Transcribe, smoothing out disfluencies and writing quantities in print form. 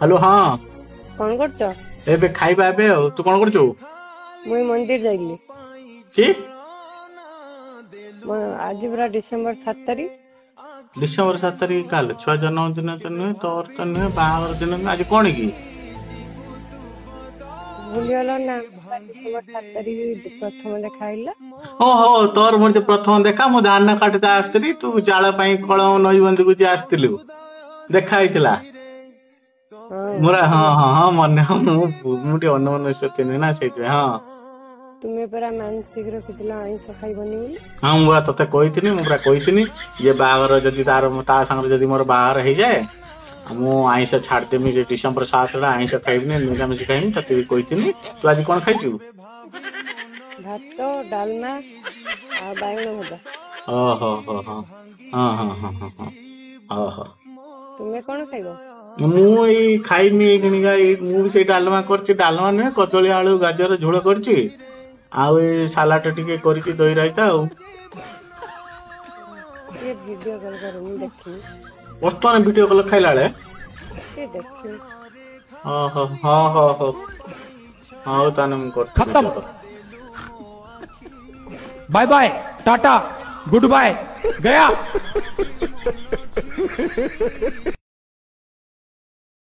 Hello हाँ कौन करछ? ଏବେ ଖାଇବା ଏବେ ଆଉ ତୁ କଣ କରୁଛୁ? मुई मंदिर जाइली। କି आज पूरा डिसेम्बर 7 तारीख। ଡିସେମ୍ବର 7 ତାରିଖ କାଲି ଛୁଆ ଜନ୍ମଦିନ ତ ନୁହେଁ ତୋର ତ ନୁହେଁ ବାହାଘର ଦିନ ନୁହେଁ ଆଜି କଣ କି? भूलिगल ना डिसेम्बर 7 तारीख प्रथम देखा आइला। ଓହୋ ତୋର ମୋର ପ୍ରଥମ ଦେଖା ମୁଁ ଧାନ କାଟିତେ ଆସିଥିଲି ତୁ ଜାଳ ପାଇଁ କଳ ନଈବନ୍ଧକୁ ଯିଏ ଆସିଥିଲୁ ଦେଖା ହେଇଥିଲା। ମୋର ହଁ तुमे ହଁ ହଁ ମନେ ମୁଁ ଟିକେ ଅନ୍ୟମନସ୍କ ଥିଲି ନା ସେଇଥିପାଇଁ ହଁ। तुमे परा मानसिक रखिथिला आइंस खाइबनी बोली। ହଁ ମୁଁ ପୁରା ତତେ କହିଥିଲି ମୁଁ ପୁରା କହିଥିଲି ଯେ ବାହାଘର ଯଦି ତା ସାଙ୍ଗରେ ଯଦି ମୋର ବାହାଘର ହେଇଯାଏ ମୁଁ ଆଇଁଷ ଛାଡିଦେମି ଯେ ଡିସେମ୍ବର 7 ରେ ଆଇଁଷ ଖାଇବିନି ନିରାମିଷ ଖାଇବିନି ତତେ ବି କହିଥିଲି। ତୁ ଆଜି କଣ ଖାଇଛୁ? भात डालमा आ बाइगण भजा। ଓହୋ ହୋ ହଁ ହଁ ହଁ ହଁ ହଁ ହଁ ଓହୋ। तुमे कौन खाइब? ମୁଁ ଏଇ ଖାଇମି ଏଇଖିଣିକା ମୁଁ ବି ସେଇ ଡାଲମା କରିଛି ଡାଲମା ନୁହେଁ କଦଳୀ ଆଳୁ ଗାଜର ଝୋଳ କରିଛି ଆଉ ଏଇ ସାଲାଟ ଟିକେ କରିଛି ଦହି ରାଇତା ଆଉ। ये वीडियो कॉल कर मुझे देखी। ବର୍ତ୍ତମାନ ଭିଡିଓ କଲ ଖାଇଲା ବେଳେ ये देखी। ଓହୋ ହଁ ହଁ ହଉ ହଉ ତାହେଲେ ମୁଁ କରୁଛି खत्म। Video call. Bye bye tata good bye गया।